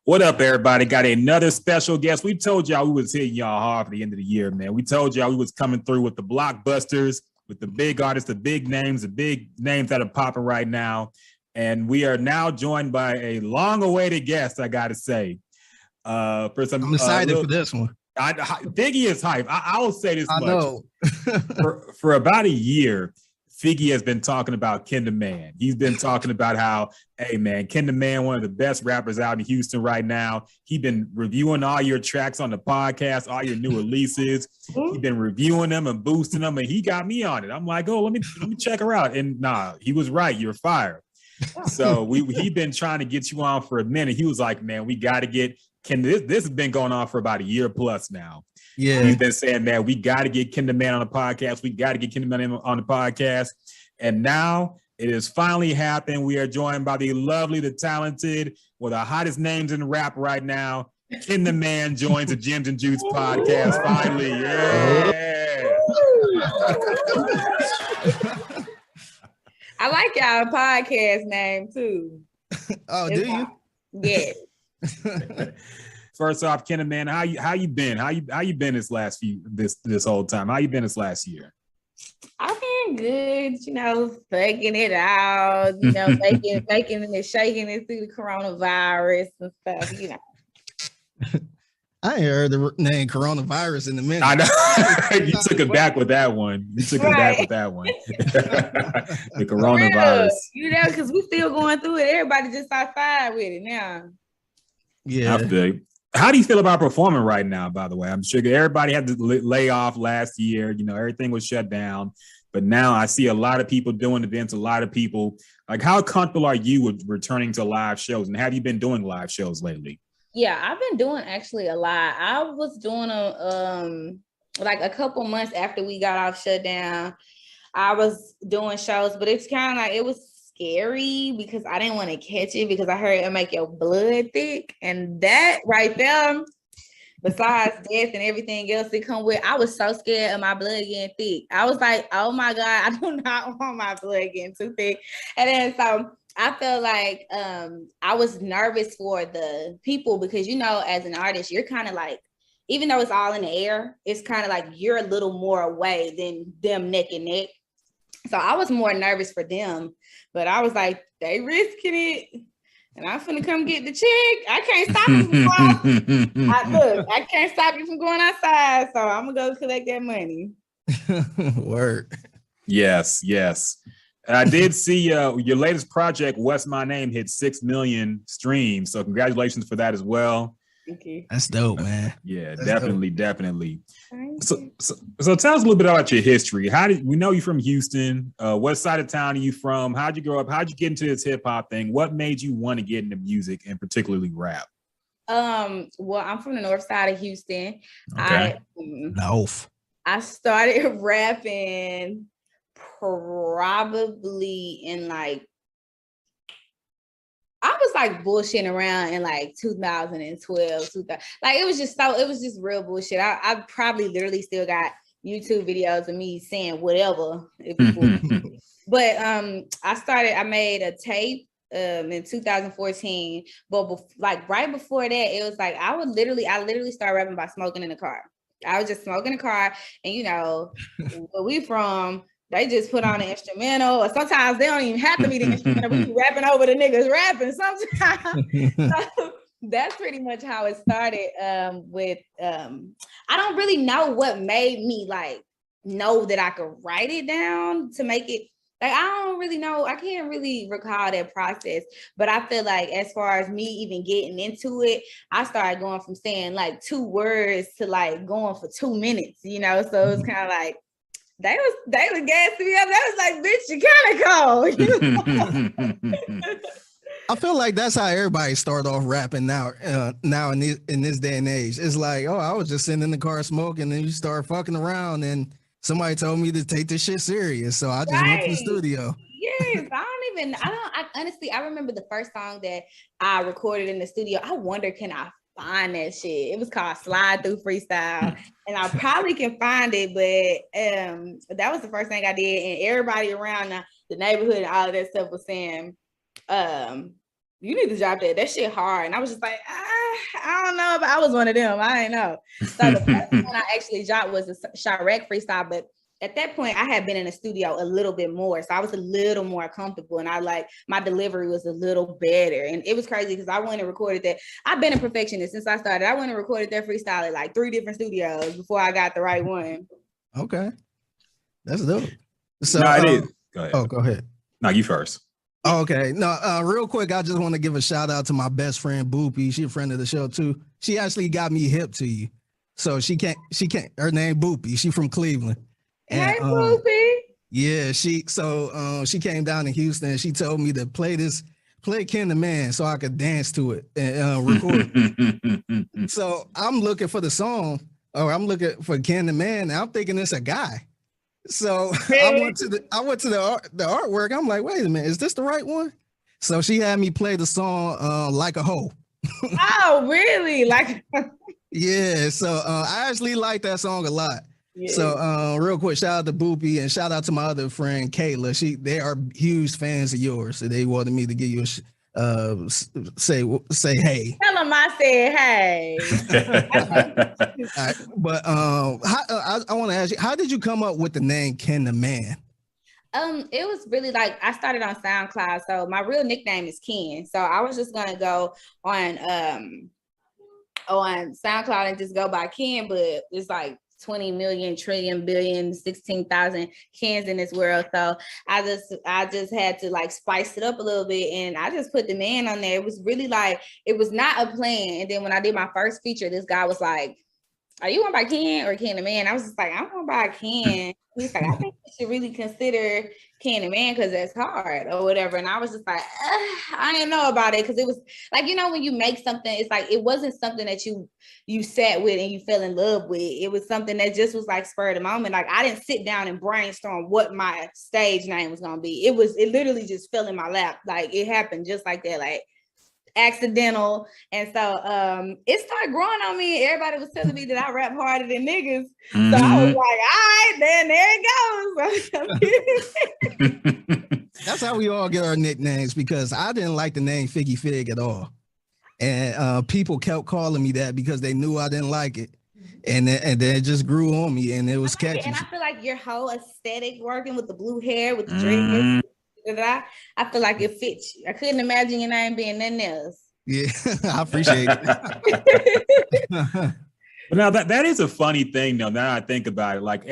What up, everybody? Got another special guest. We told y'all we was hitting y'all hard for the end of the year, man. We told y'all we was coming through with the blockbusters, with the big artists, the big names that are popping right now. And we are now joined by a long-awaited guest, I got to say. For some, I'm excited for this one. Figgy is hype. I will say this much. Know. for about a year, Figgy has been talking about KenTheMan. He's been talking about how, hey man, KenTheMan, one of the best rappers out in Houston right now. He's been reviewing all your tracks on the podcast, all your new releases. He's been reviewing them and boosting them, and he got me on it. I'm like, oh, let me check her out. And nah, he was right. You're fired. So he been trying to get you on for a minute. He was like, man, we got to get this has been going on for about a year plus now. Yeah, he's been saying that we got to get KenTheMan on the podcast. We got to get KenTheMan on the podcast. And now it has finally happened. We are joined by the lovely, the talented, one of the hottest names in rap right now. KenTheMan joins the Gems and Juice podcast finally. Yeah. I like y'all podcast name too. Oh, do you? Yeah. First off, KenTheMan, how you been? How you been this whole time? How you been this last year? I've been good, faking it out, making it, shaking it through the coronavirus and stuff, I ain't heard the name coronavirus in a minute. I know. You took it back with that one. The coronavirus. Because we still going through it. Everybody just outside with it now. Yeah. I feel you. How do you feel about performing right now, by the way? I'm sure everybody had to lay off last year. Everything was shut down. But now I see a lot of people doing events, a lot of people. Like, how comfortable are you with returning to live shows? And have you been doing live shows lately? Yeah, I've been doing actually a lot. I was doing like a couple months after we got off shutdown. I was doing shows, but it's kind of like it was scary because I didn't want to catch it because I heard it make your blood thick, and that right there, besides death and everything else that come with, I was so scared of my blood getting thick. I was like, oh my God, I do not want my blood getting too thick. And then so I felt like I was nervous for the people because, as an artist, you're kind of like, even though it's all in the air, it's kind of like you're a little more away than them neck and neck. So I was more nervous for them, but I was like, they risking it. And I'm finna come get the check. I can't stop you from going. I can't stop you from going outside. So I'm gonna go collect that money. Word. Yes. And I did see your latest project, What's My Name, hit 6 million streams. So congratulations for that as well. Thank you. That's dope, man. Yeah, That's definitely. Dope. So tell us a little bit about your history. We know you're from Houston? What side of town are you from? How'd you grow up? How'd you get into this hip hop thing? What made you want to get into music and particularly rap? Well, I'm from the north side of Houston. Okay. I started rapping probably in I was like bullshitting around in 2012, it was just real bullshit. I probably literally still got YouTube videos of me saying whatever. But I made a tape in 2014, but right before that, it was like I literally started rapping by smoking in the car. I was just smoking in the car, and where we from, they just put on an instrumental, or sometimes they don't even have to be the instrumental. We be rapping over the niggas rapping sometimes. So that's pretty much how it started. I don't really know what made me know that I could write it down to make it. I don't really know. I can't really recall that process, but I feel like as far as me even getting into it, I started going from saying 2 words to going for 2 minutes, So it was kind of like, they was gassing me up. That was like, bitch, you kind of cold. I feel like that's how everybody start off rapping now in this day and age. It's like, oh, I was just sitting in the car smoking, and then you start fucking around, and somebody told me to take this shit serious, so I just went to the studio. Yes, I honestly, I remember the first song that I recorded in the studio. I wonder, can I find that shit? It was called Slide Through Freestyle, and I probably can find it, but that was the first thing I did, and everybody around the neighborhood and all of that stuff was saying, you need to drop that shit hard. And I was just like, I don't know, but I was one of them. I didn't know. So the first one I actually dropped was a Chirac freestyle, but at that point I had been in the studio a little bit more. So I was a little more comfortable and I like my delivery was a little better. And it was crazy because I went and recorded that. I've been a perfectionist since I started. I went and recorded that freestyle at like 3 different studios before I got the right one. Okay. That's dope. So no, it is. Go ahead. Oh, go ahead. No, you first. Okay. No, real quick, I just want to give a shout out to my best friend Boopy. She's a friend of the show too. She actually got me hip to you. So she can't, her name Boopy. She from Cleveland. And, hey, Boopy. Yeah, she came down to Houston and she told me to play KenTheMan so I could dance to it and record. So I'm looking for the song, or I'm looking for KenTheMan, and I'm thinking it's a guy. So I went to the artwork. I'm like, wait a minute, is this the right one? So she had me play the song Like a Hoe. Oh, really? Like yeah. So I actually like that song a lot. Yeah. So real quick, shout out to Boopy and shout out to my other friend Kayla. They are huge fans of yours, so they wanted me to give you a say hey. Tell them I said hey. Right. But I want to ask you, how did you come up with the name KenTheMan? It was really like I started on SoundCloud, so my real nickname is Ken. So I was just gonna go on SoundCloud and just go by Ken, but it's like 20 million, trillion, billion, 16,000 Kens in this world. So I just had to like spice it up a little bit. And I just put the man on there. It was really like, it was not a plan. And then when I did my first feature, this guy was like, are you going by Ken or KenTheMan? I was just like, I'm going by Ken. He's like, I think you should really consider KenTheMan because that's hard or whatever. And I was just like, I didn't know about it because it was like, you know, when you make something, it's like, it wasn't something that you sat with and you fell in love with. It was something that just was like spur of the moment. Like I didn't sit down and brainstorm what my stage name was going to be. It literally just fell in my lap. Like it happened just like that. Like accidental. And so it started growing on me. Everybody was telling me that I rap harder than niggas. Mm-hmm. So I was like, all right, then there it goes. That's how we all get our nicknames, because I didn't like the name Figgy Fig at all. And people kept calling me that because they knew I didn't like it. And then it just grew on me and it was catchy. And I feel like your whole aesthetic working with the blue hair, with the dreads, I feel like it fits you. I couldn't imagine your name being nothing else. Yeah, I appreciate it. But now that is a funny thing though, now I think about it. Like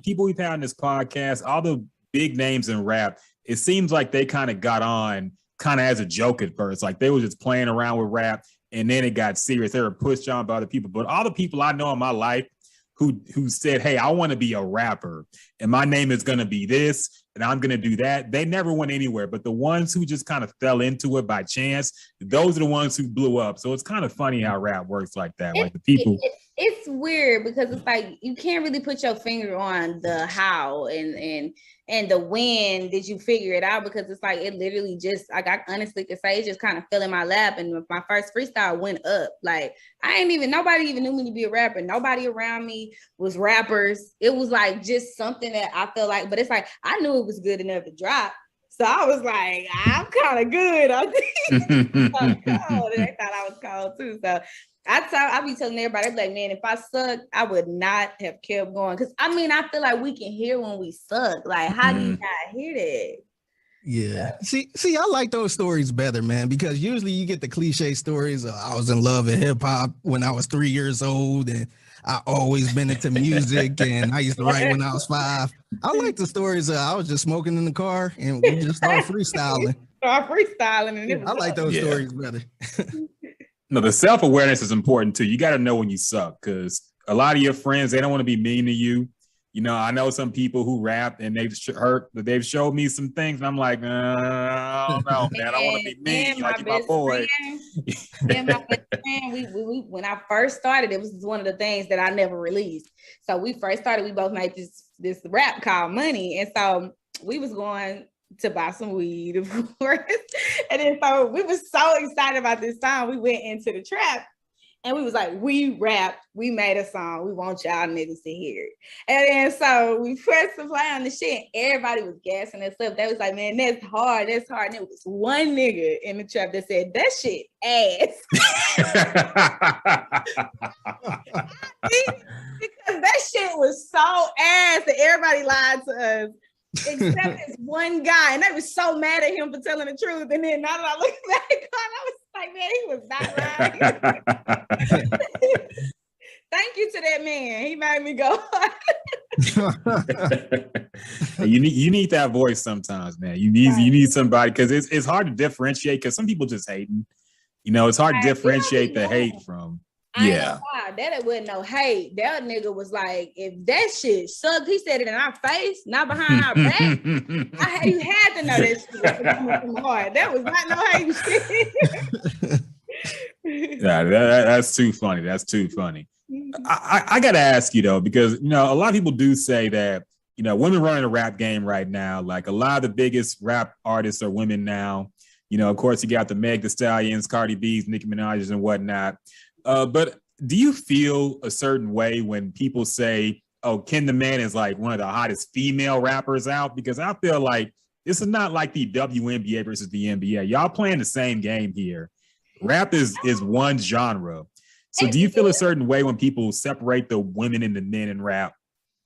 people we've had on this podcast, all the big names in rap, it seems like they kind of got on kind of as a joke at first. Like they were just playing around with rap and then it got serious. They were pushed on by other people. But all the people I know in my life who said, hey, I want to be a rapper and my name is going to be this and I'm going to do that, they never went anywhere. But the ones who just kind of fell into it by chance, those are the ones who blew up. So it's kind of funny how rap works like that. Like the people. It's weird because it's like you can't really put your finger on the how and the when did you figure it out, because it's like it literally just, like I honestly could say it just kind of fell in my lap. And my first freestyle went up. Like nobody even knew me to be a rapper. Nobody around me was rappers. It was like just something that I felt like, but it's like I knew it was good enough to drop. So I was like, I'm kind of good. I think cold. And they thought I was cold too. So I be telling everybody, like, man, if I suck, I would not have kept going. Cause I feel like we can hear when we suck. Like, how do you not hear that? Yeah. See, I like those stories better, man, because usually you get the cliche stories of I was in love with hip hop when I was 3 years old and I always been into music and I used to write when I was 5. I like the stories of I was just smoking in the car and we just started freestyling. And I like those stories better. No, the self-awareness is important too. You got to know when you suck, because a lot of your friends, they don't want to be mean to you. You know, I know some people who rap and they've showed me some things and I'm like, I don't know, man. I don't want to be mean like my boy. And my best friend, we when I first started, it was one of the things that I never released. So we first started, we both made this rap called Money. And so we was going to buy some weed, of course. And then so we were so excited about this song, we went into the trap. And we was like, we rapped, we made a song, we want y'all niggas to hear it. And then so we pressed the play on the shit, and everybody was gassing us up. They was like, man, that's hard. And it was one nigga in the trap that said, that shit ass. Because that shit was so ass that everybody lied to us. Except this one guy, and they was so mad at him for telling the truth. And then now that I look back on, I was like, man, he was not lying. Thank you to that man. He made me go. You need that voice sometimes, man. You need somebody, because it's hard to differentiate, because some people just hating. It's hard to differentiate the hate from. Yeah, that wasn't no hate. That nigga was like, if that shit sucked, he said it in our face, not behind our back. You had to know that shit was coming from the heart. That was not no hate shit. Yeah, that's too funny. That's too funny. I gotta ask you though, because a lot of people do say that women running the rap game right now. Like, a lot of the biggest rap artists are women now. Of course, you got the Meg Thee Stallions, Cardi B's, Nicki Minaj's, and whatnot. But do you feel a certain way when people say, oh, KenTheMan is like one of the hottest female rappers out? Because I feel like this is not like the WNBA versus the NBA. Y'all playing the same game here. Rap is one genre. So do you feel a certain way when people separate the women and the men in rap?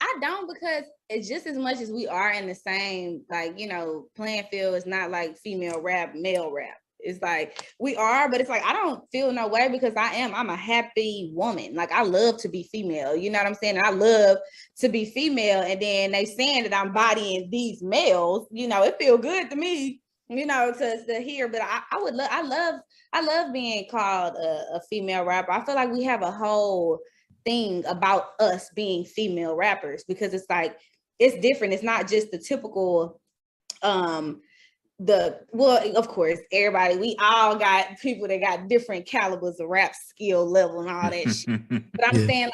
I don't, because it's just as much as we are in the same, playing field. It's not like female rap, male rap. It's like we are, but it's like I don't feel no way, because I'm a happy woman. Like, I love to be female. You know what I'm saying? I love to be female, and then they saying that I'm bodying these males. It feel good to me. To hear. But I love being called a female rapper. I feel like we have a whole thing about us being female rappers, because it's like it's different. It's not just the typical. Of course, everybody, we all got people that got different calibers of rap skill level and all that shit. But I'm saying,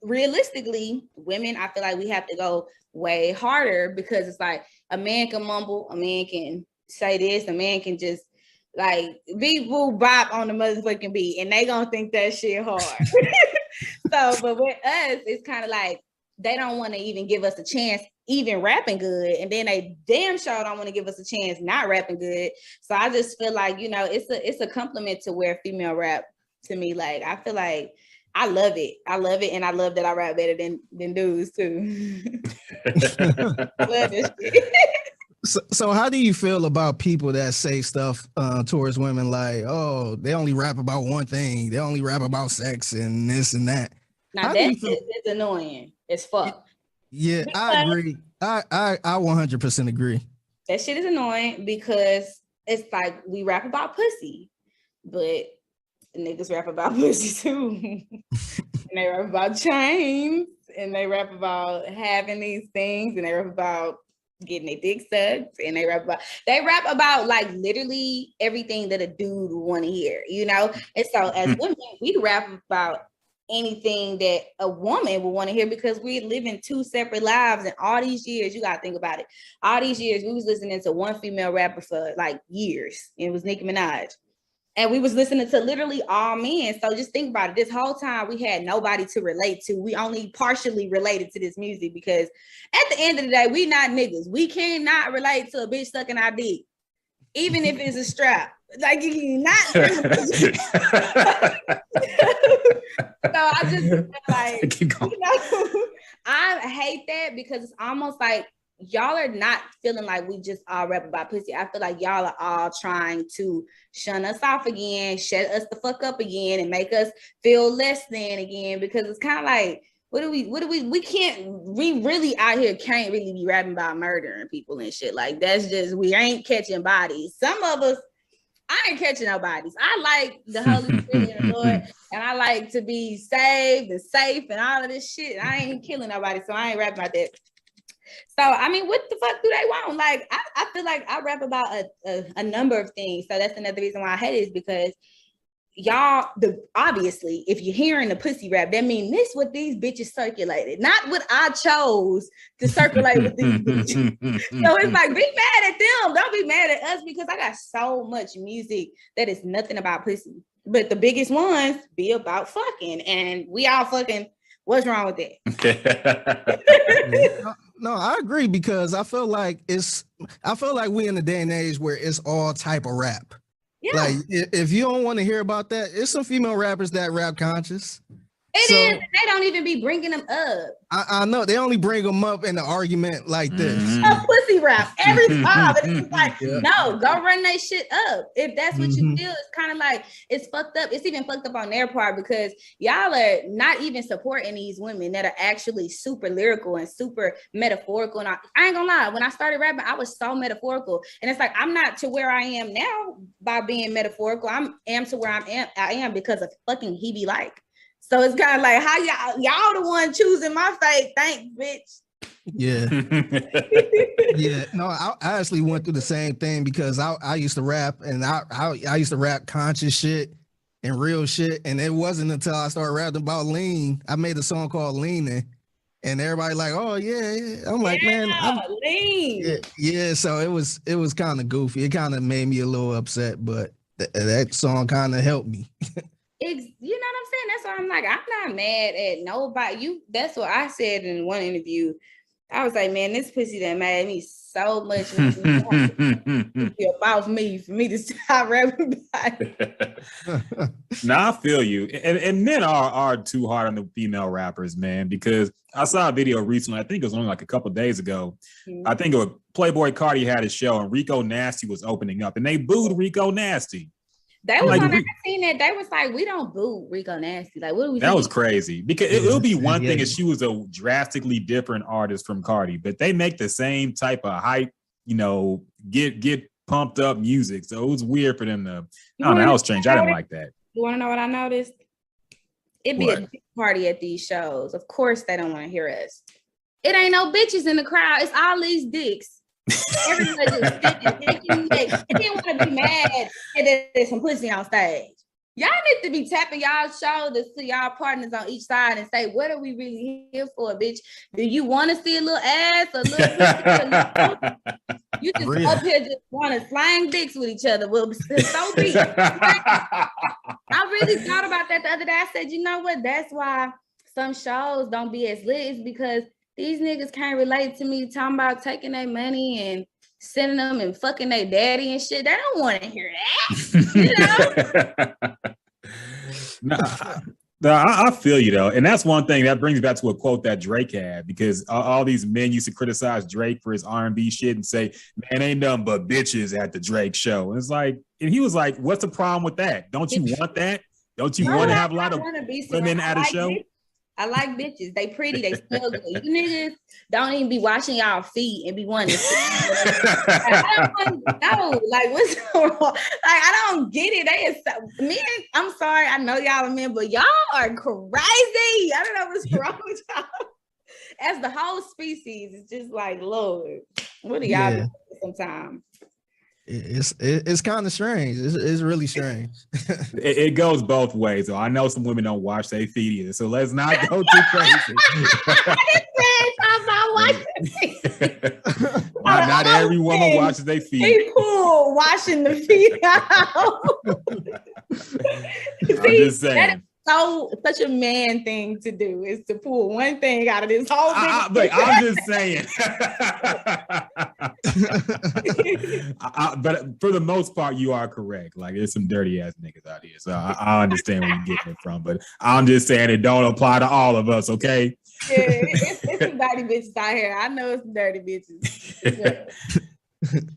realistically, women, I feel like we have to go way harder, because it's like a man can mumble, a man can say this, a man can just be boo bop on the motherfucking beat, and they gonna think that shit hard. So, but with us, it's kind of like they don't want to even give us a chance even rapping good, and then they damn sure don't want to give us a chance not rapping good. So I just feel like it's a compliment to wear female rap to me. Like, I feel like I love it, and I love that I rap better than dudes too. Love this shit. So how do you feel about people that say stuff towards women like, oh, they only rap about one thing, they only rap about sex and this and that? Now that is annoying as fuck. Yeah, I agree. I 100% agree. That shit is annoying, because it's like we rap about pussy, but niggas rap about pussy too. And they rap about chains, and they rap about having these things, and they rap about getting their dick sucked, and they rap about like literally everything that a dude would want to hear, And so as women, we rap about anything that a woman would want to hear, because we're living two separate lives. And all these years, you got to think about it. All these years, we was listening to one female rapper for like years. And it was Nicki Minaj. And we was listening to literally all men. So just think about it. This whole time, we had nobody to relate to. We only partially related to this music, because at the end of the day, we not niggas. We cannot relate to a bitch sucking our dick, even if it's a strap. Like, you not. So I just feel like, I hate that, because it's almost like y'all are not feeling like we just all rap about pussy. I feel like y'all are all trying to shun us off again, shut us the fuck up again, and make us feel less than again, because it's kind of like, we really out here can't really be rapping about murdering people and shit. Like, that's just, we ain't catching bodies. Some of us, I ain't catching no bodies. I like the Holy Spirit and the Lord, and I like to be saved and safe and all of this shit. I ain't killing nobody, so I ain't rapping about that. So, I mean, what the fuck do they want? Like, I feel like I rap about a number of things. So that's another reason why I hate it, is because y'all, obviously, if you're hearing the pussy rap, that means this what these bitches circulated, not what I chose to circulate with these bitches. So it's like, be mad at them. Don't be mad at us, because I got so much music that is nothing about pussy. But the biggest ones be about fucking, and we all fucking. What's wrong with that? No, I agree, because I feel like we in a day and age where it's all type of rap. Yeah. Like if you don't want to hear about that, it's some female rappers that rap conscious. It is. They don't even be bringing them up. I know. They only bring them up in the argument like this. A pussy rap every time. It's like, no, go run that shit up. If that's what you feel, it's kind of like, it's fucked up. It's even fucked up on their part, because y'all are not even supporting these women that are actually super lyrical and super metaphorical. And I ain't gonna lie, when I started rapping, I was so metaphorical. And it's like, I'm not to where I am now by being metaphorical. I am to where I am because of fucking He Be Like. So it's kind of like, how y'all the one choosing my fate. Thanks, bitch. Yeah. Yeah. No, I actually went through the same thing, because I used to rap, and I used to rap conscious shit and real shit. And it wasn't until I started rapping about lean. I made a song called Leaning, and everybody like, oh yeah. I'm like, man, lean. Yeah. So it was kind of goofy. It kind of made me a little upset, but that song kind of helped me. You know what I'm saying? That's why I'm like, I'm not mad at nobody. That's what I said in one interview. I was like, man, this pussy that mad at me so much. About me, for me to stop rapping about it. Nah, I feel you. And men are too hard on the female rappers, man, because I saw a video recently, I think it was only like a couple of days ago. I think it was Playboy Cardi had a show, and Rico Nasty was opening up, and they booed Rico Nasty. They was like, on that scene that they was like, we don't boo Rico Nasty. Like, what do we? That was crazy, because it would be one thing if she was a drastically different artist from Cardi, but they make the same type of hype, get pumped up music. So it was weird for them to. I don't know. That was strange. I didn't like that. You want to know what I noticed? It'd be a big party at these shows. Of course, they don't want to hear us. It ain't no bitches in the crowd. It's all these dicks. Everybody just thinking, they didn't want to be mad that there's some pussy on stage. Y'all need to be tapping y'all's shoulders to y'all partners on each side and say, what are we really here for, bitch? Do you want to see a little ass, a little pussy? You just up here just want to slang dicks with each other. Well, so be. I really thought about that the other day. I said, you know what? That's why some shows don't be as lit, is because these niggas can't relate to me talking about taking their money and sending them and fucking their daddy and shit. They don't want to hear that, No, I feel you though, and that's one thing that brings back to a quote that Drake had, because all these men used to criticize Drake for his R&B shit and say, "Man, ain't nothing but bitches at the Drake show." And it's like, and he was like, "What's the problem with that? Don't you want that? Don't you want to have a lot of women at a show?" I like bitches. They pretty. They smell good. You niggas don't even be washing y'all feet and be wanting to see. I don't want to know. Like, what's wrong? Like, I don't get it. Men, I'm sorry. I know y'all are men, but y'all are crazy. I don't know what's wrong with y'all. As the whole species, it's just like, Lord, what are y'all doing sometimes? It's kind of strange. It's really strange. It goes both ways. So I know some women don't wash their feet either. So let's not go too crazy. Not every woman washes their feet. People washing the feet out. I'm just saying. Such a man thing to do is to pull one thing out of this whole thing. I'm just saying. But for the most part, you are correct. Like, there's some dirty ass niggas out here. So I understand where you're getting it from. But I'm just saying it don't apply to all of us, okay? Yeah, it's some dirty bitches out here. I know it's some dirty bitches.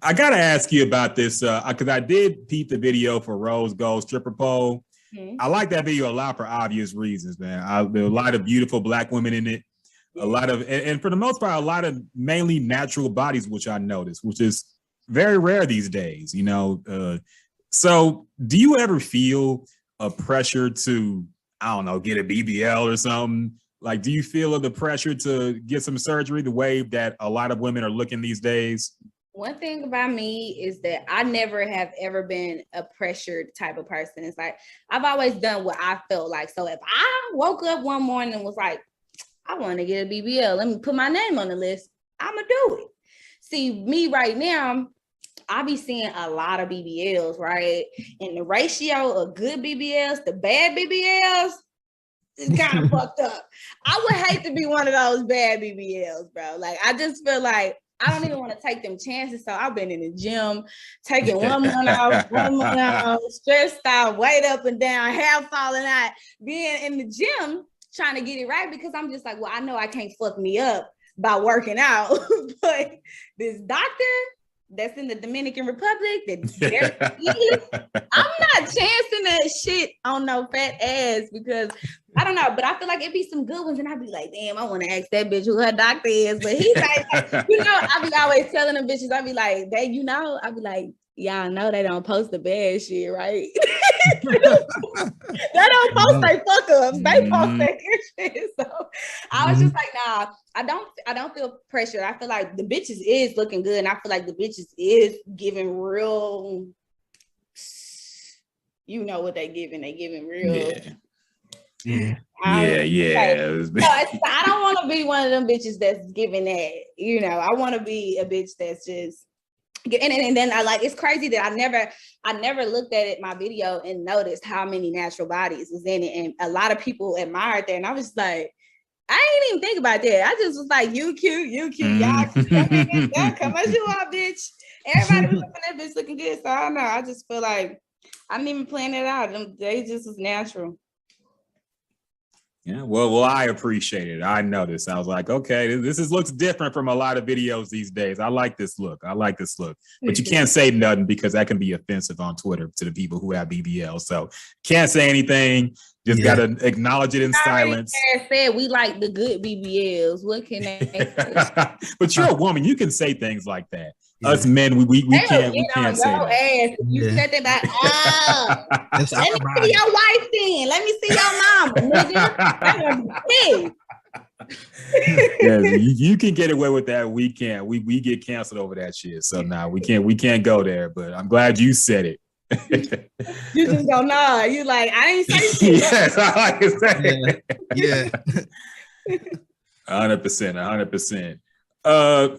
I gotta ask you about this because I did peep the video for Rose Gold Stripper Pole. I like that video a lot for obvious reasons, man. There are a lot of beautiful Black women in it, a lot of, and for the most part, a lot of mainly natural bodies, which I noticed, which is very rare these days, So do you ever feel a pressure to, I don't know, get a BBL or something? Like, do you feel the pressure to get some surgery the way that a lot of women are looking these days? One thing about me is that I never have ever been a pressured type of person. It's like I've always done what I felt like. So if I woke up one morning and was like, I want to get a BBL, let me put my name on the list, I'ma do it. See, me right now, I be seeing a lot of BBLs, right? And the ratio of good BBLs to bad BBLs is kind of fucked up. I would hate to be one of those bad BBLs, bro. Like, I just feel like I don't even want to take them chances. So I've been in the gym, taking one month off, stressed out, weight up and down, hair falling out, being in the gym, trying to get it right because I'm just like, well, I know I can't fuck me up by working out. But this doctor that's in the Dominican Republic, I'm not chancing that shit on no fat ass because I don't know, but I feel like it'd be some good ones, and I'd be like, damn, I want to ask that bitch who her doctor is. But he's like, I be always telling them bitches, I be like, I be like, y'all know they don't post the bad shit, right? They don't post their fuck ups, they post their good shit. So I was just like, nah, I don't feel pressured. I feel like the bitches is looking good, and I feel like the bitches is giving real, you know what they giving real. Yeah. I don't want to be one of them bitches that's giving that, I want to be a bitch that's just, and then I like, it's crazy that I never looked at it, my video, and noticed how many natural bodies was in it. And a lot of people admired that. And I was like, I didn't even think about that. I just was like, you cute, y'all come as you are, bitch. Everybody was looking at that bitch looking good. So I don't know. I just feel like I didn't even plan it out. They just was natural. Yeah, well, I appreciate it. I noticed. I was like, okay, this looks different from a lot of videos these days. I like this look. But you can't say nothing because that can be offensive on Twitter to the people who have BBL. So can't say anything. Just gotta acknowledge it in silence. Said we like the good BBLs. What can they say? But you're a woman. You can say things like that. Yeah. Us men, we can't say that. Ass. You said that let me see your wife then. Let me see your mom, nigga. Yes, you can get away with that. We can't. We get canceled over that shit. So now we can't go there. But I'm glad you said it. You just go nah. You like I ain't say shit. Yes, I like to say. Yeah. 100%.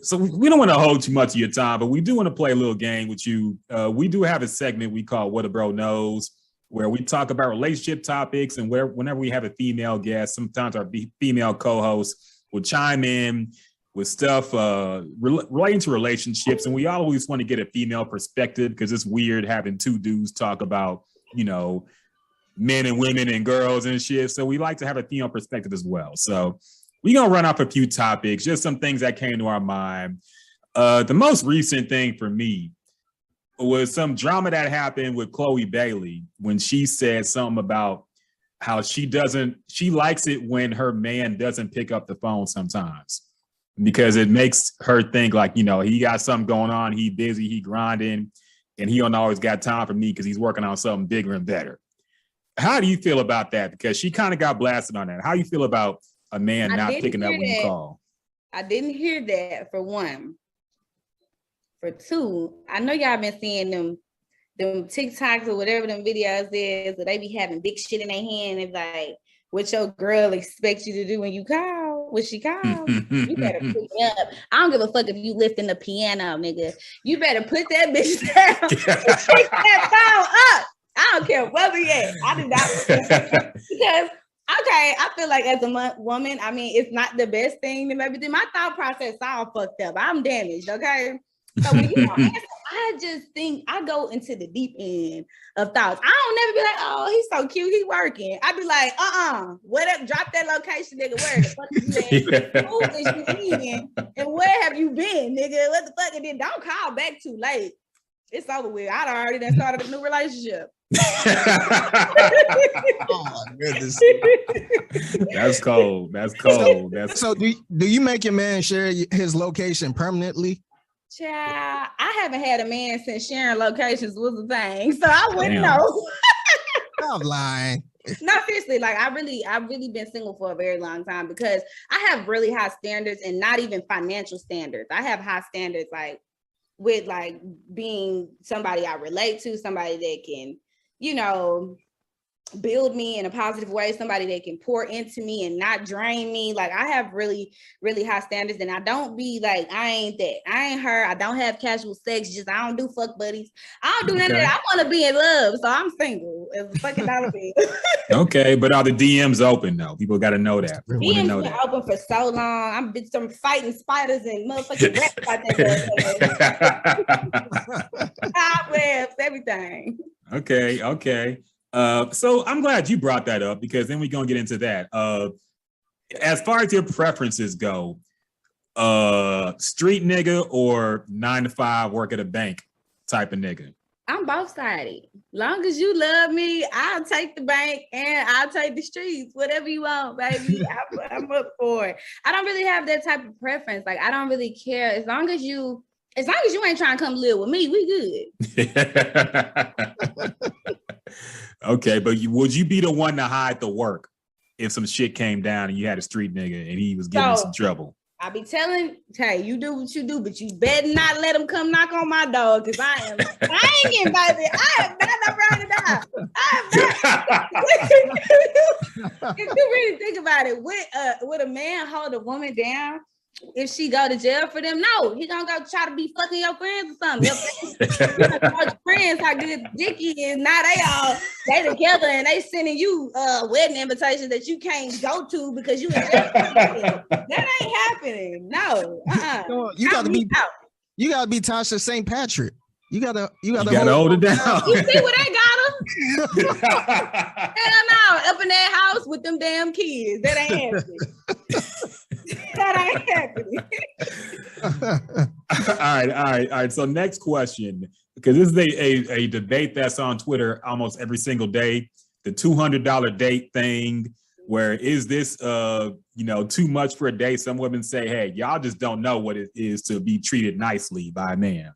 So we don't want to hold too much of your time, but we do want to play a little game with you. We do have a segment we call What a Bro Knows, where we talk about relationship topics, and whenever we have a female guest, sometimes our female co-hosts will chime in with stuff relating to relationships. And we always want to get a female perspective because it's weird having two dudes talk about, men and women and girls and shit. So we like to have a female perspective as well. So we're going to run off a few topics, just some things that came to our mind. The most recent thing for me was some drama that happened with Chloe Bailey when she said something about how she likes it when her man doesn't pick up the phone sometimes because it makes her think like, he got something going on, he busy, he grinding, and he don't always got time for me because he's working on something bigger and better. How do you feel about that? Because she kind of got blasted on that. How do you feel about a man not picking up when you call? I didn't hear that, for one. For two, I know y'all been seeing them TikToks or whatever them videos is, where they be having big shit in their hand and like, what your girl expects you to do when you call, when she calls, you better pick me up. I don't give a fuck if you lifting the piano, nigga. You better put that bitch down and pick that phone up. I don't care where we at. I do not because okay, I feel like as a woman, I mean, it's not the best thing to maybe do. My thought process all fucked up. I'm damaged, okay? So when you don't answer, I just think I go into the deep end of thoughts. I don't never be like, oh, he's so cute, he working. I be like, what up? Drop that location, nigga. Where the fuck you at? Who is you in? And where have you been, nigga? What the fuck? And then don't call back too late. It's over with. I'd already done started a new relationship. Oh my goodness. That's cold. So do you make your man share his location permanently? Child, I haven't had a man since sharing locations was a thing, so I wouldn't know. I'm lying. No, seriously, like I've really been single for a very long time because I have really high standards, and not even financial standards. I have high standards like with like being somebody I relate to, somebody that can, you know, build me in a positive way, somebody that can pour into me and not drain me. Like I have really, really high standards, and I don't be like, I ain't that. I ain't her. I don't have casual sex. Just I don't do fuck buddies. I don't do none of that. I want to be in love, so I'm single as a fucking dollar bill. Okay, but are the DMs open though? People got to know that. DMs been open for so long. I've been some fighting spiders and motherfucking rats out there. Cobwebs, everything. Okay. So I'm glad you brought that up, because then we're gonna get into that. As far as your preferences go, street nigga or 9 to 5 work at a bank type of nigga? I'm both sided. Long as you love me, I'll take the bank and I'll take the streets. Whatever you want, baby. I'm up for it. I don't really have that type of preference. Like I don't really care. As long as you ain't trying to come live with me, we good. Okay, but would you be the one to hide the work if some shit came down and you had a street nigga and he was giving you some trouble? I be telling, hey, you do what you do, but you better not let him come knock on my door, because I am banging, baby. I am not ready to die. I am not. If you really think about it, would a man hold a woman down if she go to jail for them? No, he gonna go try to be fucking your friends or something. Your friends how good Dickie is. Now they together and they sending you wedding invitations that you can't go to because you in jail. That ain't happening. No, you gotta be Tasha St. Patrick. You gotta hold it down. You see where they got her? Hell no, up in that house with them damn kids. That ain't happening. That ain't happening. All right. So next question, because this is a debate that's on Twitter almost every single day. The $200 date thing, where is this too much for a date? Some women say, hey, y'all just don't know what it is to be treated nicely by a man.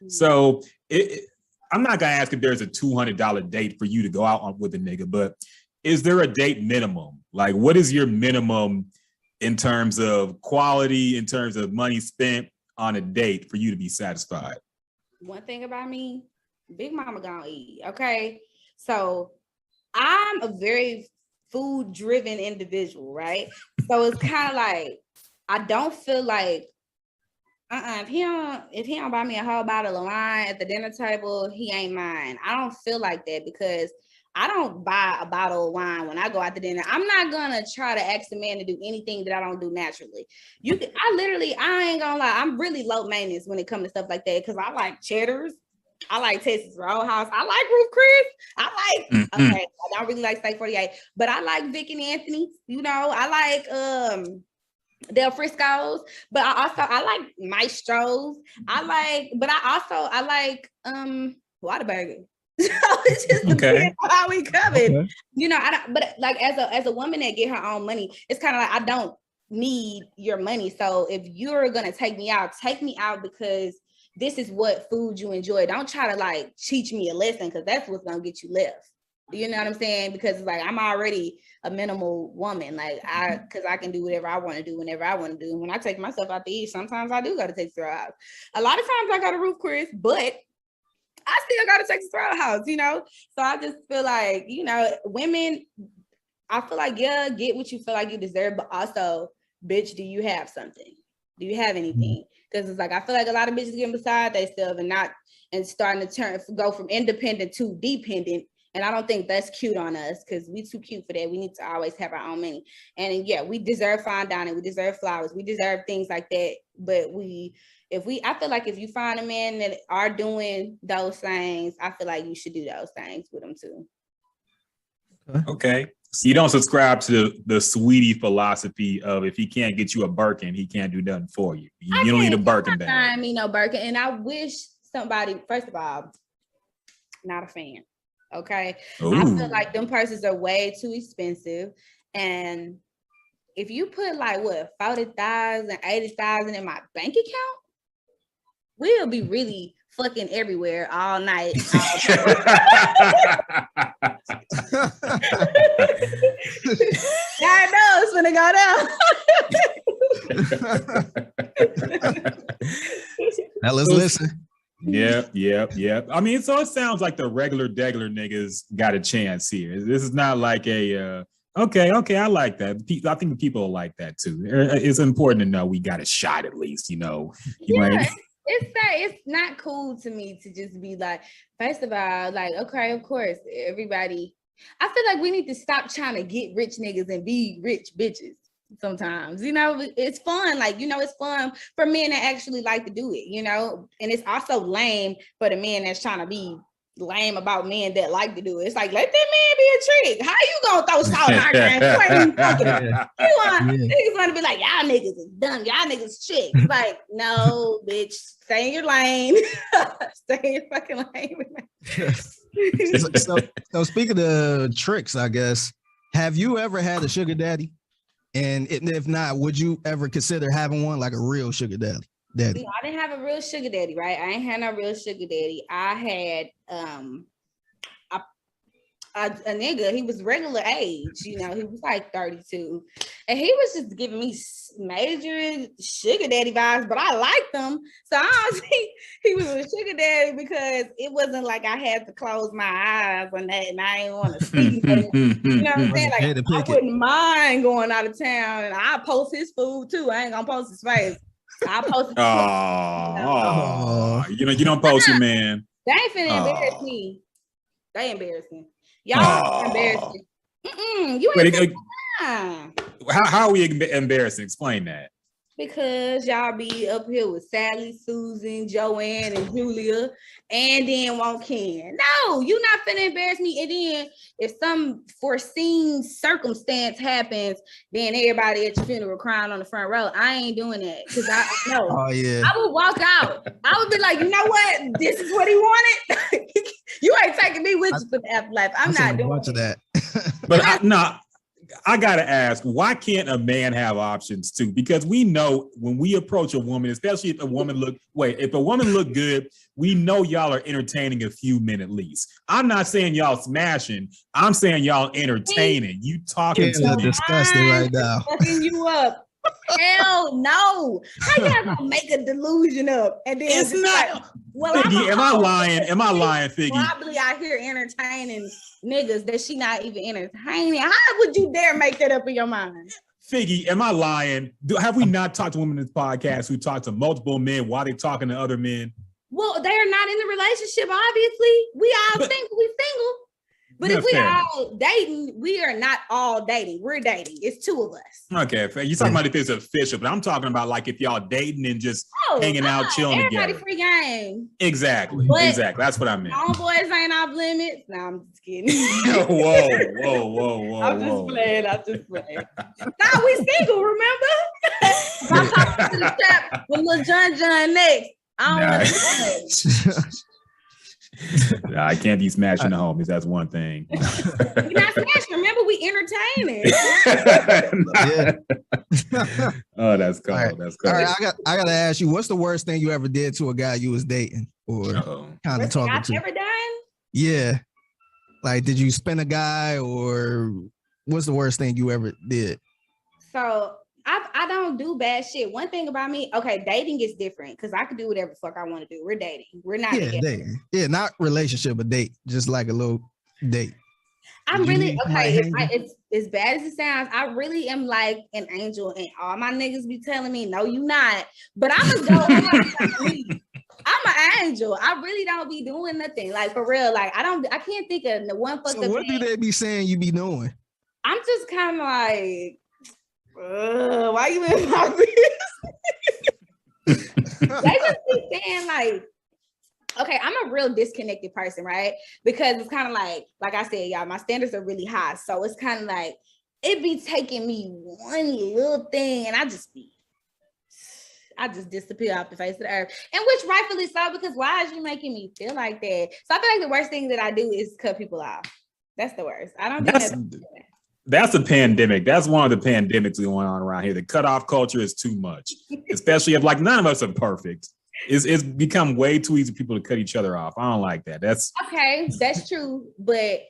So I'm not gonna ask if there's a $200 date for you to go out with a nigga, but is there a date minimum? Like, what is your minimum in terms of quality, in terms of money spent on a date for you to be satisfied? One thing about me, Big Mama gonna eat, okay? So I'm a very food-driven individual, right? So it's kind of like, I don't feel like, if he don't buy me a whole bottle of wine at the dinner table, he ain't mine. I don't feel like that, because I don't buy a bottle of wine when I go out to dinner. I'm not gonna try to ask a man to do anything that I don't do naturally. I ain't gonna lie, I'm really low maintenance when it comes to stuff like that, because I like cheddars, I like Texas Roadhouse, I like Ruth Chris, okay, I don't really like Steak 48, but I like Vic and Anthony, I like Del Frisco's, but I like Maestros. I like Whataburger. So it's just depends on how we coming. Okay. But like as a woman that get her own money, it's kind of like, I don't need your money. So if you're gonna take me out because this is what food you enjoy. Don't try to like teach me a lesson, because that's what's gonna get you left. You know what I'm saying? Because it's like, I'm already a minimal woman. Like because I can do whatever I want to do whenever I want to do. And when I take myself out to eat, sometimes I do go to Texas Roadhouse. A lot of times I go to Ruth Chris, but I still go to Texas Roadhouse, So I just feel like, women, I feel like, yeah, get what you feel like you deserve, but also, bitch, do you have something? Do you have anything? Because it's like, I feel like a lot of bitches getting beside themselves and starting to go from independent to dependent. And I don't think that's cute on us, because we too cute for that. We need to always have our own money. And yeah, we deserve fine dining. We deserve flowers. We deserve things like that. But I feel like if you find a man that are doing those things, I feel like you should do those things with them too. Okay. So you don't subscribe to the sweetie philosophy of, if he can't get you a Birkin, he can't do nothing for you. You don't need a Birkin bag. I mean, no Birkin. And I wish somebody, first of all, not a fan. Okay. Ooh. I feel like them purses are way too expensive. And if you put like what, 40,000, 80,000 in my bank account, we'll be really fucking everywhere all night. I know it's gonna go down. Now let's listen. Yeah. I mean, so it sounds like the regular degular niggas got a chance here. This is not like a okay, I like that. I think people like that too. It's important to know we got a shot at least, you know. It's not cool to me to just be like, first of all, like, okay, of course, everybody. I feel like we need to stop trying to get rich niggas and be rich bitches sometimes. You know, it's fun. Like, you know, it's fun for men that actually like to do it, you know, and it's also lame for the men that's trying to be lame about men that like to do it. It's like, let that man be a trick. How you gonna throw salt in our game? Niggas want to be like, y'all niggas is dumb. Y'all niggas trick. It's like, no, bitch, stay in your lane. Stay in your fucking lane. So speaking of tricks, I guess, have you ever had a sugar daddy? And if not, would you ever consider having one, like a real sugar daddy? See, I didn't have a real sugar daddy, right? I ain't had no real sugar daddy. I had a nigga. He was regular age, you know. He was like 32, and he was just giving me major sugar daddy vibes. But I liked him, so I don't think he was a sugar daddy because it wasn't like I had to close my eyes on that, and I didn't want to see. You know what I'm saying? Like, I wouldn't mind going out of town, and I post his food too. I ain't gonna post his face. I posted. You know, you don't post your man. They ain't finna embarrass me. They embarrassing. Y'all embarrassing. You ain't. How are we embarrassing? Explain that. Because y'all be up here with Sally, Susan, Joanne, and Julia, and then won't Ken. No, you not finna embarrass me. And then if some foreseen circumstance happens, then everybody at your funeral crying on the front row. I ain't doing that because I know. Oh yeah. I would walk out. I would be like, you know what? This is what he wanted. You ain't taking me with you for the afterlife. I'm not doing a bunch of that. But I gotta ask, why can't a man have options too? Because we know when we approach a woman, especially if a woman look good, we know y'all are entertaining a few men at least. I'm not saying y'all smashing. I'm saying y'all entertaining. You talking to me. Disgusting right now. Fucking you up. Hell no. How y'all gonna make a delusion up? And then it's not. Like, well, Figgy, am I lying? Am I lying, Figgy? Probably out here entertaining niggas that she not even entertaining. How would you dare make that up in your mind? Figgy, am I lying? Have we not talked to women in this podcast who talk to multiple men while they're talking to other men? Well, they're not in a relationship, obviously. We all single. We single. But if we all dating, we are not all dating. We're dating. It's two of us. Okay, you're talking about if it's official, but I'm talking about like if y'all dating and just hanging out, chilling together. Free game. Exactly. That's what I meant. Homeboys ain't off limits. No, I'm just kidding. Whoa. I'm just playing. Nah, we single, remember? I'm talking to the chap with Lil John next. I don't want to I can't be smashing the homies. That's one thing. We're not smashing. Remember, we entertaining. Oh, that's cool. Right. That's cool. All right, I gotta ask you, what's the worst thing you ever did to a guy you was dating or kind of talking to? Ever done? Yeah. Like, did you spin a guy or what's the worst thing you ever did? So I don't do bad shit. One thing about me, okay, dating is different because I can do whatever the fuck I want to do. We're dating. We're not dating. Yeah, not relationship, but date. Just like a little date. I'm really okay. It's as bad as it sounds. I really am like an angel, and all my niggas be telling me, "No, you not." But I'm gonna go. I'm an angel. I really don't be doing nothing. Like for real. Like I can't think of the one fucked up. So what do they be saying you be doing? I'm just kind of like. Why you in my business? They just keep saying like, okay, I'm a real disconnected person, right? Because it's kind of like I said, y'all, my standards are really high. So it's kind of like, it be taking me one little thing and I just disappear off the face of the earth. And which rightfully so, because why is you making me feel like that? So I feel like the worst thing that I do is cut people off. That's the worst. I don't do that. That's a pandemic. That's one of the pandemics going on around here. The cutoff culture is too much, especially if like none of us are perfect. It's become way too easy for people to cut each other off. I don't like that. That's okay. That's true, but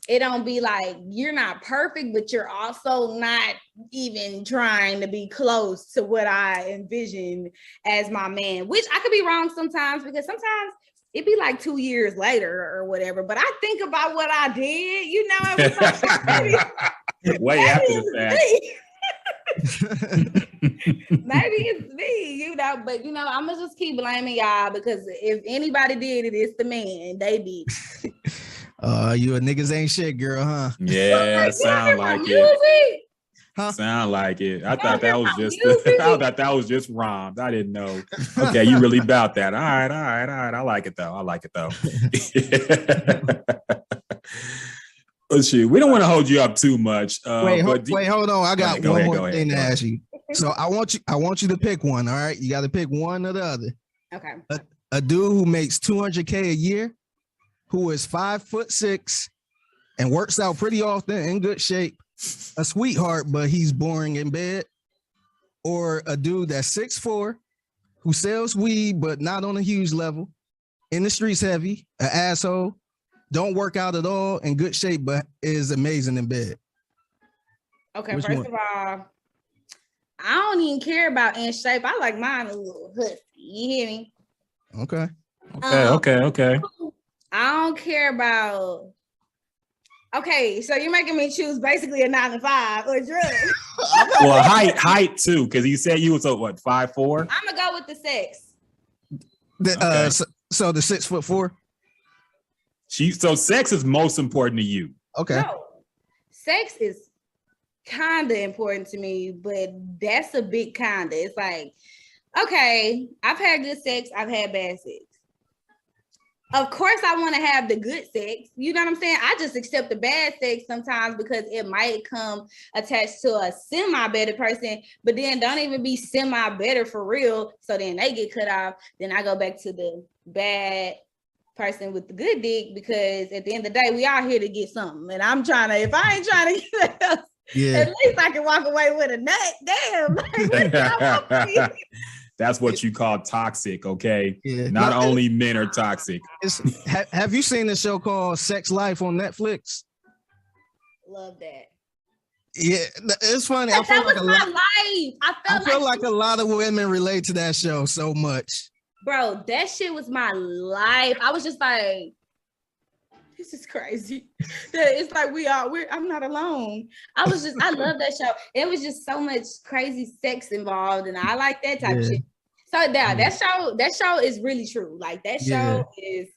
it don't be like you're not perfect, but you're also not even trying to be close to what I envision as my man. Which I could be wrong sometimes because sometimes it'd be like 2 years later or whatever. But I think about what I did, you know, it was like, way after the fact. Maybe it's me, you know, but you know, I'm gonna just keep blaming y'all because if anybody did it, it's the man. They did. You a niggas ain't shit, girl, huh? Yeah, sound like it. Huh? Sound like it. I thought that was just I thought that was just rhymes. I didn't know. Okay, you really about that. All right. I like it though. Let's see. We don't want to hold you up too much. Wait, hold on. I got one more thing to ask you. So I want you to pick one. All right, you got to pick one or the other. Okay. A dude who makes $200K a year, who is 5'6" and works out pretty often, in good shape, a sweetheart, but he's boring in bed, or a dude that's 6'4", who sells weed but not on a huge level, in the streets heavy, an asshole, don't work out at all, in good shape, but is amazing in bed. Okay, first of all, I don't even care about in shape. I like mine a little husky. You hear me? Okay. Okay. I don't care about. Okay, so you're making me choose basically a 9 to 5 or drugs. Well, height too, because you said you was what 5'4". I'm gonna go with the sex. So the 6'4". So sex is most important to you. Okay. No, sex is kind of important to me, but that's a big kind of. It's like, okay, I've had good sex, I've had bad sex. Of course, I want to have the good sex. You know what I'm saying? I just accept the bad sex sometimes because it might come attached to a semi-better person, but then don't even be semi-better for real. So then they get cut off. Then I go back to the bad person with the good dick because at the end of the day, we all here to get something. And I'm trying to, if I ain't trying to get else, at least I can walk away with a nut. Damn. That's what you call toxic, okay? Yeah. Not only men are toxic. Have you seen the show called Sex Life on Netflix? Love that. Yeah, it's funny. I feel like my life. I feel like a lot of women relate to that show so much. Bro, that shit was my life. I was just like, this is crazy. It's like I'm not alone. I love that show. It was just so much crazy sex involved, and I like that type of shit. So that show is really true. Like that show is.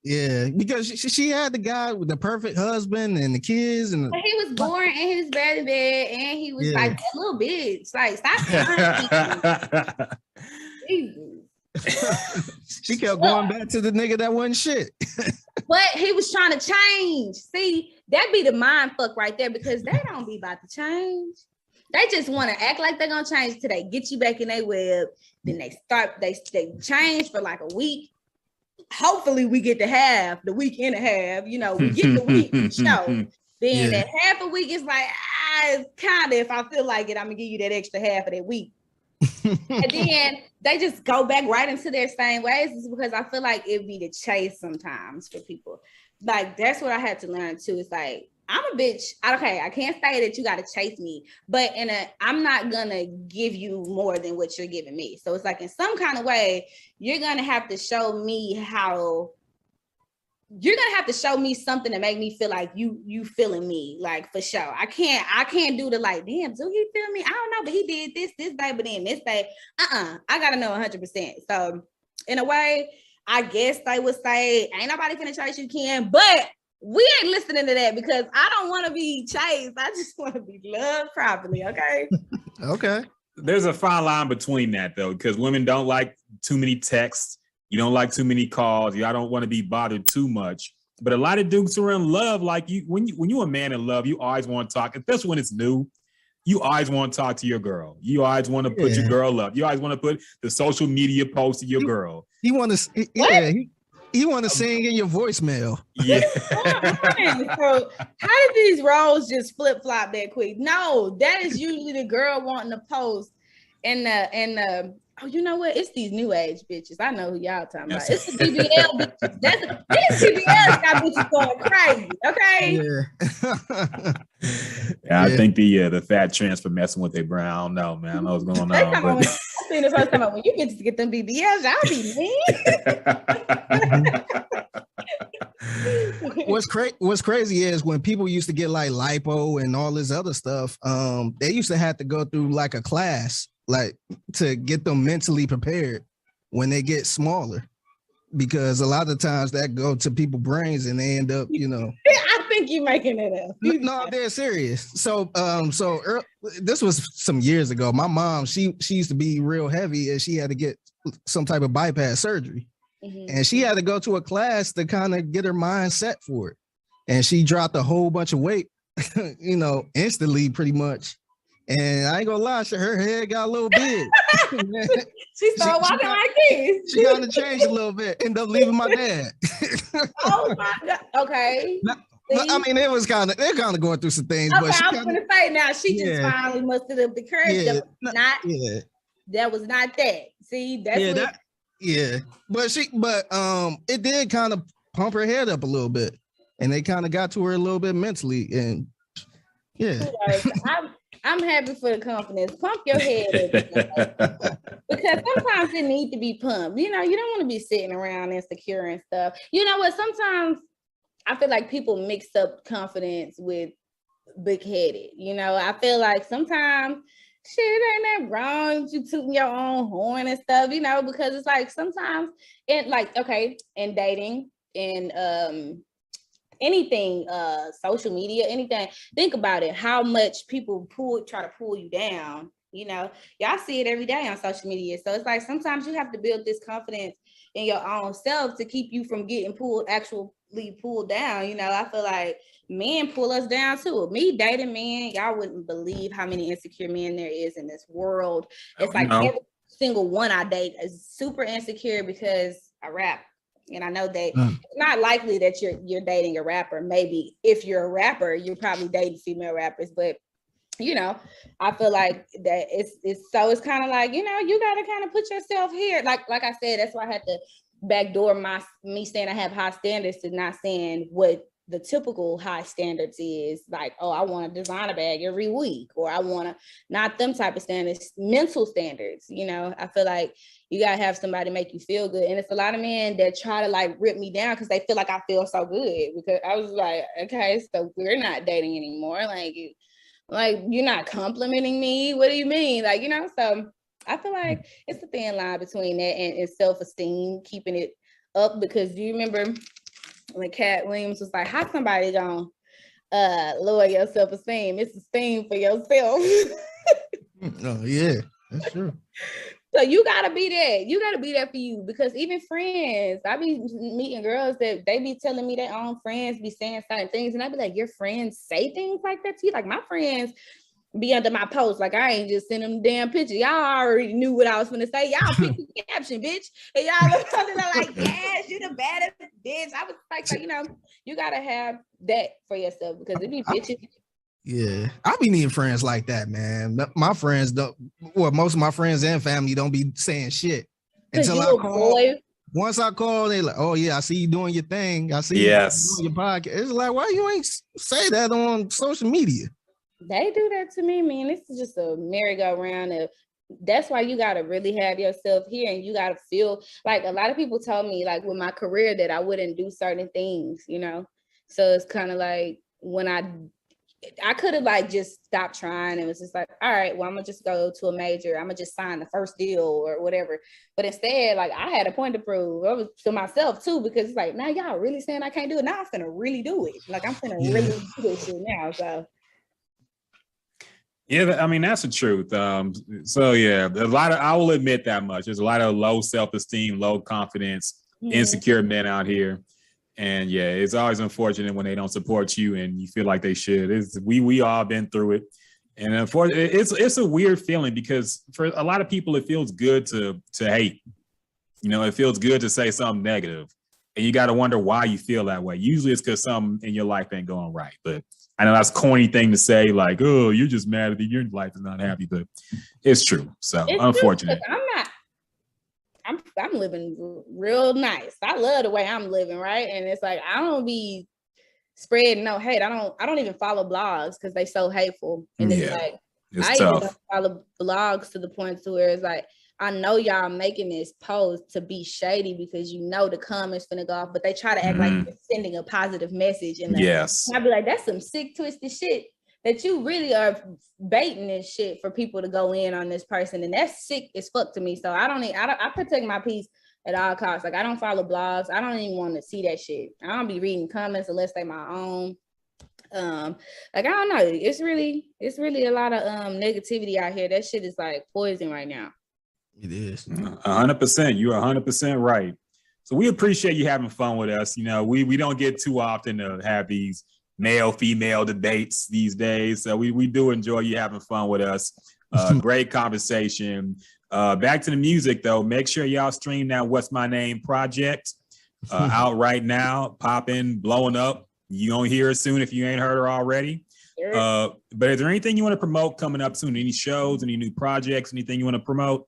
Yeah, because she had the guy with the perfect husband and the kids, and he was boring and he was bad in bed, and he was like a little bitch. Like stop. She kept going back to the nigga that wasn't shit. But he was trying to change. See, that be the mind fuck right there because they don't be about to change. They just want to act like they're gonna change till they get you back in their web. Then they change for like a week. Hopefully we get to have the week and a half. You know, we get the week show. Then that half a week is like, it's kind of if I feel like it, I'm gonna give you that extra half of that week. And then they just go back right into their same ways. It's because I feel like it'd be the chase sometimes for people. Like that's what I had to learn too. It's like I'm a bitch. Okay, I can't say that you gotta chase me, but I'm not gonna give you more than what you're giving me. So it's like in some kind of way, you're gonna have to show me you're gonna have to show me something to make me feel like you feeling me, like for sure. I can't do the like, damn, do he feel me? I don't know, but he did this day, but then this day, I gotta know 100%. So in a way, I guess they would say, ain't nobody finna chase you, Ken, but we ain't listening to that because I don't want to be chased. I just want to be loved properly. Okay. Okay. There's a fine line between that though, because women don't like too many texts. You don't like too many calls. I don't want to be bothered too much. But a lot of dudes who are in love, like when you're a man in love, you always want to talk, especially when it's new. You always want to talk to your girl. You always want to put your girl up. You always want to put the social media post of your girl. He want to, he want to sing in your voicemail. Yeah. So how did these roles just flip flop that quick? No, that is usually the girl wanting to post in the Oh, you know what? It's these new age bitches. I know who y'all talking about. It's the BBL bitches. This BBL got bitches going crazy. Okay. Yeah, I think the fat transfer messing with their brain. I don't know, man. I know what's going on. But... I seen the first time when you get to get them BBLs, y'all be mean. What's crazy is when people used to get like lipo and all this other stuff, they used to have to go through like a class, like to get them mentally prepared when they get smaller, because a lot of times that go to people's brains and they end up, I think you're making it up. No, they're serious. So this was some years ago. My mom, she used to be real heavy and she had to get some type of bypass surgery. Mm-hmm. And she had to go to a class to kind of get her mind set for it. And she dropped a whole bunch of weight, instantly pretty much. And I ain't gonna lie, her head got a little big. She started walking like this. She got to change a little bit. Ended up leaving my dad. Oh my God. Okay. I mean, they're kind of going through some things. Okay, but I was gonna say now she just finally mustered up the courage. That was not that. See, that's but it did kind of pump her head up a little bit, and they kind of got to her a little bit mentally, and I'm happy for the confidence. Pump your head up. Because sometimes it needs to be pumped. You don't want to be sitting around insecure and stuff. You know what? Sometimes I feel like people mix up confidence with big-headed. I feel like sometimes shit ain't that wrong. You tooting your own horn and stuff, because it's like sometimes in dating and anything, social media, anything, think about it, how much people try to pull you down. Y'all see it every day on social media. So it's like sometimes you have to build this confidence in your own self to keep you from getting pulled down. I feel like men pull us down too. Me dating men, y'all wouldn't believe how many insecure men there is in this world. It's like every single one I date is super insecure because I rap. And I know that it's not likely that you're dating a rapper. Maybe if you're a rapper, you're probably dating female rappers. But I feel like that it's kind of like, you got to kind of put yourself here. Like I said, that's why I had to backdoor me saying I have high standards to not saying what the typical high standards is. Like, oh, I want a designer bag every week, or I want to, not them type of standards, mental standards. I feel like you got to have somebody make you feel good. And it's a lot of men that try to like rip me down because they feel like I feel so good, because I was like, okay, so we're not dating anymore. Like you're not complimenting me. What do you mean? So I feel like it's a thin line between that and self-esteem, keeping it up. Because do you remember when Cat Williams was like, how somebody gonna lower your self-esteem? It's esteem for yourself. Oh yeah, that's true. So you gotta be that. You gotta be that for you, because even friends, I be meeting girls that they be telling me their own friends be saying certain things, and I be like, your friends say things like that to you? Like my friends be under my post, like I ain't just send them damn picture. Y'all already knew what I was gonna say. Y'all pick the caption, bitch, and y'all look something like, yes, you the baddest bitch. I was like, you gotta have that for yourself, because it be bitches. Yeah, I be needing friends like that, man. My friends don't. Well, most of my friends and family don't be saying shit until I call. Once I call, they like, "Oh yeah, I see you doing your thing. I see you doing your podcast." It's like, why you ain't say that on social media? They do that to me, man. This is just a merry-go-round. That's why you gotta really have yourself here, and you gotta feel like, a lot of people told me, like with my career, that I wouldn't do certain things, So it's kind of like when I could have like just stopped trying and was just like, all right, well, I'm gonna just go to a major. I'm gonna just sign the first deal or whatever. But instead, like I had a point to prove. I was to myself too, because it's like, now y'all really saying I can't do it. Now I'm finna really do it. Like I'm finna really do this shit now. So. Yeah, I mean, that's the truth. So yeah, I will admit that much. There's a lot of low self-esteem, low confidence, insecure men out here. And yeah, it's always unfortunate when they don't support you and you feel like they should. We all been through it. And unfortunately, it's a weird feeling, because for a lot of people, it feels good to hate. It feels good to say something negative. And you got to wonder why you feel that way. Usually it's because something in your life ain't going right. But I know that's a corny thing to say, like, oh, you're just mad that your life is not happy, but it's true. So it's unfortunate. True, I'm living real nice. I love the way I'm living, right? And it's like I don't be spreading no hate. I don't even follow blogs because they so hateful. And it's like it's I tough. even don't follow blogs to the point to where it's like I know y'all making this post to be shady because you know the comments finna go off, but they try to act like you're sending a positive message. And I'll be like, that's some sick, twisted shit that you really are baiting this shit for people to go in on this person. And that's sick as fuck to me. So I protect my peace at all costs. Like I don't follow blogs. I don't even want to see that shit. I don't be reading comments unless they my own. Like I don't know. It's really a lot of negativity out here. That shit is like poison right now. It is 100%. You're 100% right. So we appreciate you having fun with us. You know, we don't get too often to have these male-female debates these days. So we do enjoy you having fun with us. Great conversation. Back to the music though. Make sure y'all stream that What's My Name project out right now, popping, blowing up. You gonna hear it soon if you ain't heard her already. Sure. But is there anything you want to promote coming up soon? Any shows, any new projects, anything you want to promote?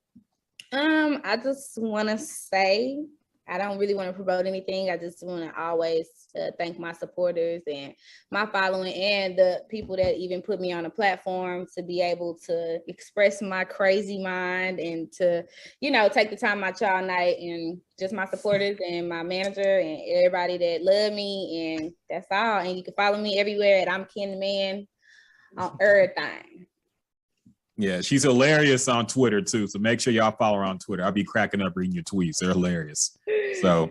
I just want to say I don't really want to promote anything. I just want to always thank my supporters and my following and the people that even put me on a platform to be able to express my crazy mind and to, you know, take the time out y'all night, and just my supporters and my manager and everybody that love me. And that's all. And you can follow me everywhere at I'm KenTheMan on everything. Yeah, she's hilarious on Twitter too. So make sure y'all follow her on Twitter. I'll be cracking up reading your tweets. They're hilarious. So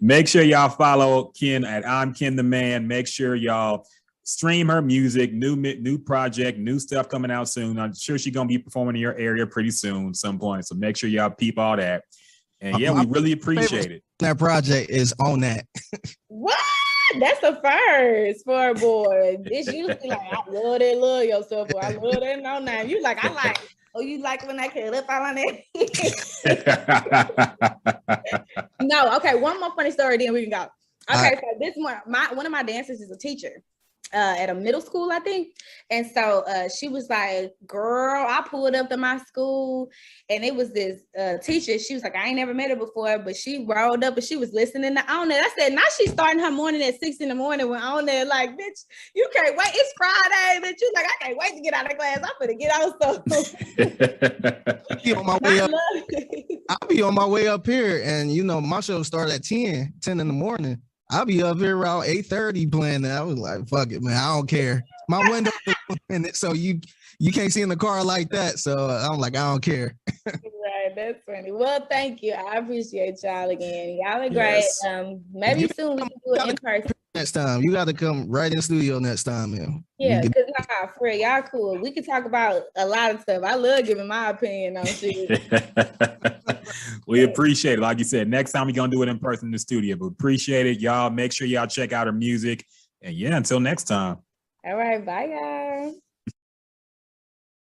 make sure y'all follow Ken at I'm KenTheMan. Make sure y'all stream her music, new project, new stuff coming out soon. I'm sure she's gonna be performing in your area pretty soon, some point. So make sure y'all peep all that. And yeah, we really appreciate it. That project is on that. What? That's the first for a boy. It's usually like, I love that, love yourself, or I love that, no name. You like, I like, oh, you like when I cut up all on that? No, okay, one more funny story, then we can go. Okay, so this one of my dancers is a teacher at a middle school, I think. And so she was like, girl, I pulled up to my school and it was this teacher. She was like, I ain't never met her before, but she rolled up and she was listening to On That. I said, now she's starting her morning at 6 a.m. when On That, like, bitch, you can't wait. It's Friday, bitch. You like, I can't wait to get out of class. I'm gonna get out of stuff. I'll be on my way up here, and you know, my show started at 10 in the morning. I'll be up here around 8:30 playing that. I was like, fuck it, man. I don't care. My window in it, so you can't see in the car like that. So I'm like, I don't care. Right, that's funny. Well, thank you. I appreciate y'all again. Y'all are great. Maybe soon we can do it in person. Next time, you got to come right in studio next time, man. Yeah, because for real, y'all cool. We can talk about a lot of stuff. I love giving my opinion on shit. We appreciate it. Like you said, next time we're going to do it in person in the studio. But appreciate it, y'all. Make sure y'all check out her music. And yeah, until next time. All right. Bye, guys.